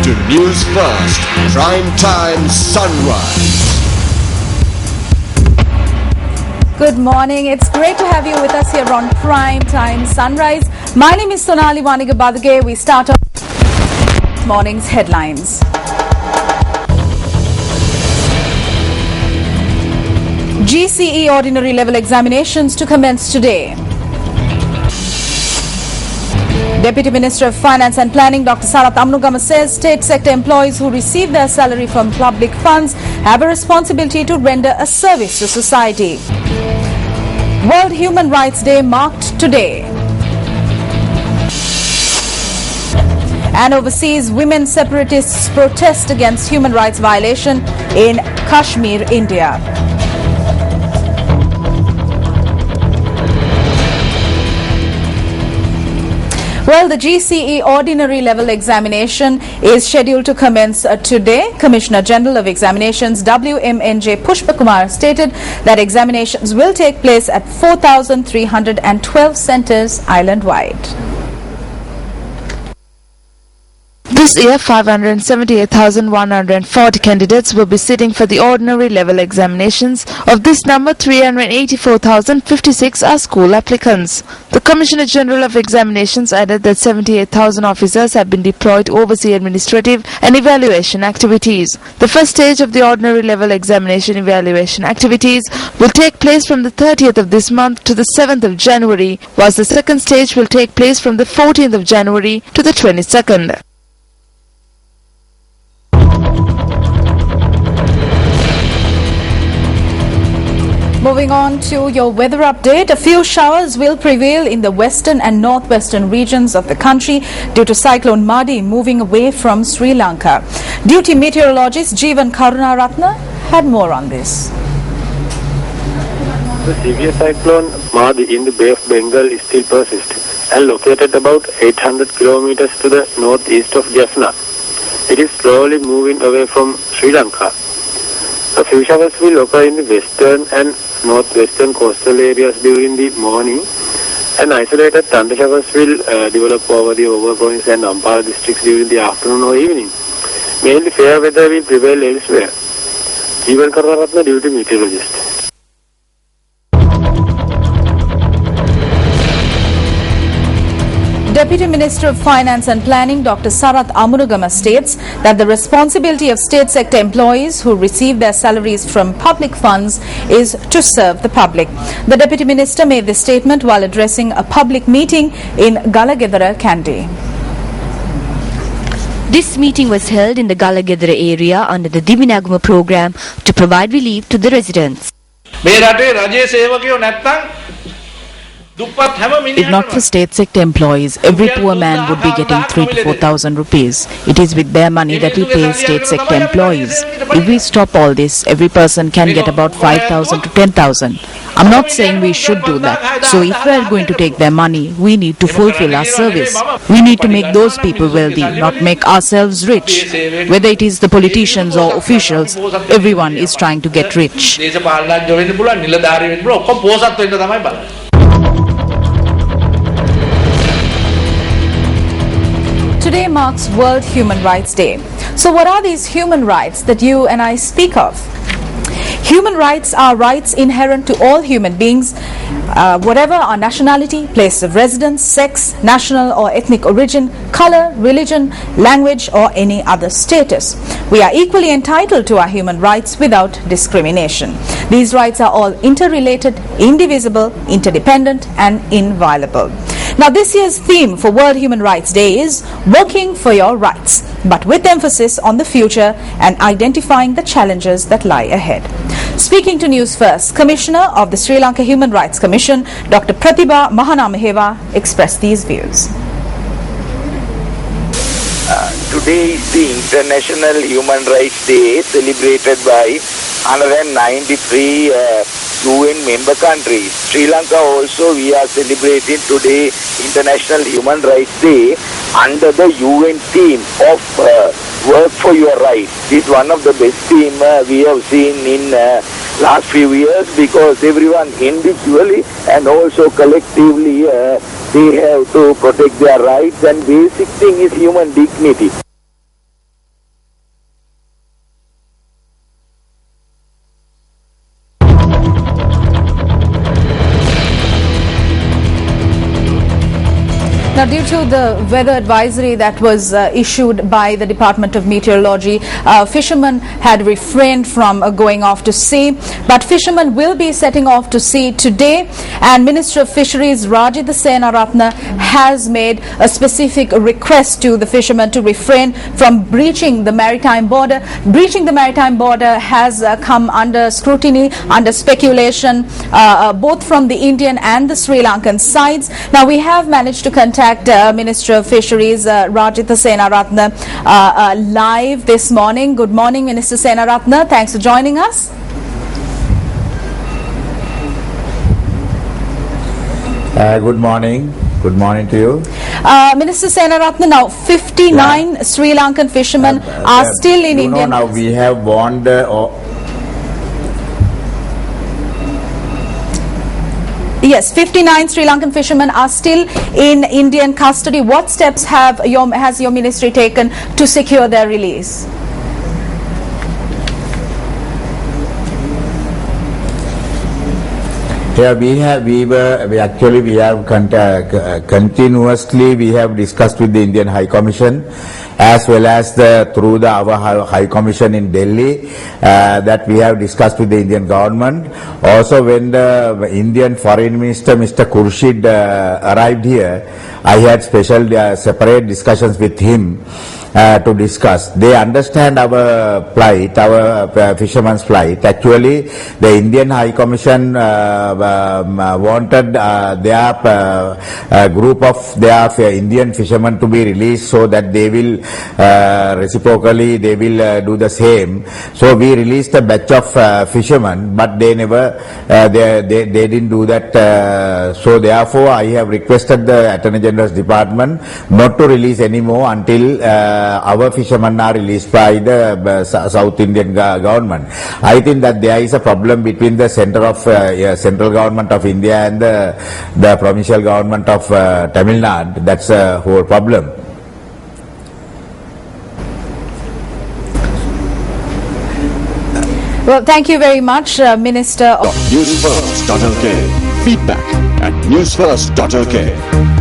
to Newsfirst, Prime Time Sunrise. Good morning. It's great to have you with us here on Prime Time Sunrise. My name is Sonali Wanigabadage. We start off this morning's headlines. GCE ordinary level examinations to commence today. Deputy Minister of Finance and Planning Dr. Sarath Amnugama says state sector employees who receive their salary from public funds have a responsibility to render a service to society. World Human Rights Day marked today. And overseas, women separatists protest against human rights violation in Kashmir, India. Well, the GCE ordinary level examination is scheduled to commence today. Commissioner General of Examinations WMNJ Pushpakumar stated that examinations will take place at 4,312 centres island-wide. This year, 578,140 candidates will be sitting for the ordinary level examinations. Of this number, 384,056 are school applicants. The Commissioner General of Examinations added that 78,000 officers have been deployed to oversee administrative and evaluation activities. The first stage of the ordinary level examination evaluation activities will take place from the 30th of this month to the 7th of January, whilst the second stage will take place from the 14th of January to the 22nd. Moving on to your weather update, a few showers will prevail in the western and northwestern regions of the country due to Cyclone Madi moving away from Sri Lanka. Duty meteorologist Jeevan Karunaratne had more on this. The severe cyclone Madi in the Bay of Bengal is still persists and located about 800 kilometers to the northeast of Jaffna. It is slowly moving away from Sri Lanka. A few showers will occur in the western and northwestern coastal areas during the morning, and isolated thunder showers will develop over the Over Province and Ampara districts during the afternoon or evening. Mainly fair weather will prevail elsewhere. Jeevan Karunaratne, duty meteorologist. Deputy Minister of Finance and Planning Dr. Sarath Amnugama states that the responsibility of state sector employees who receive their salaries from public funds is to serve the public. The Deputy Minister made this statement while addressing a public meeting in Galagedara, Kandy. This meeting was held in the Galagedara area under the Dibinaguma program to provide relief to the residents. If not for state sector employees, every poor man would be getting 3,000 to 4,000 rupees. It is with their money that we pay state sector employees. If we stop all this, every person can get about 5,000 to 10,000. I'm not saying we should do that. So if we are going to take their money, we need to fulfill our service. We need to make those people wealthy, not make ourselves rich. Whether it is the politicians or officials, everyone is trying to get rich. Today marks World Human Rights Day. So what are these human rights that you and I speak of? Human rights are rights inherent to all human beings, whatever our nationality, place of residence, sex, national or ethnic origin, color, religion, language or any other status. We are equally entitled to our human rights without discrimination. These rights are all interrelated, indivisible, interdependent and inviolable. Now this year's theme for World Human Rights Day is Working for Your Rights, but with emphasis on the future and identifying the challenges that lie ahead. Speaking to Newsfirst, Commissioner of the Sri Lanka Human Rights Commission, Dr. Pratibha Mahanamaheva expressed these views. Today is the International Human Rights Day celebrated by 193 UN member countries. Sri Lanka also, we are celebrating today International Human Rights Day under the UN theme of Work for Your Rights. This is one of the best theme we have seen in last few years, because everyone individually and also collectively they have to protect their rights, and basic thing is human dignity. Now, due to the weather advisory that was issued by the Department of Meteorology, fishermen had refrained from going off to sea, but fishermen will be setting off to sea today, and Minister of Fisheries Rajitha Senaratne has made a specific request to the fishermen to refrain from breaching the maritime border. Breaching the maritime border has come under scrutiny, under speculation, both from the Indian and the Sri Lankan sides. Now, we have managed to contact Minister of Fisheries Rajitha Senaratne live this morning. Good morning, Minister Senaratne. Thanks for joining us. Good morning. Good morning to you. Minister Senaratne, now 59 Sri Lankan fishermen are still in India. Now we have warned Yes, 59 Sri Lankan fishermen are still in Indian custody. What steps has your ministry taken to secure their release? Yeah, we have continuously we have discussed with the Indian High Commission as well as through our High Commission in Delhi that we have discussed with the Indian government. Also, when the Indian Foreign Minister Mr. Khurshid arrived here, I had special separate discussions with him to discuss. They understand our plight, our fishermen's plight. Actually, the Indian High Commission wanted their group of their Indian fishermen to be released so that they will reciprocally they will do the same. So we released a batch of fishermen, but they never they didn't do that. So therefore, I have requested the Attorney General's Department not to release anymore until our fishermen are released by the South Indian government. I think that there is a problem between the central government of India and the provincial government of Tamil Nadu. That's a whole problem. Well, thank you very much, Minister. Newsfirst.lk. Feedback at newsfirst.lk.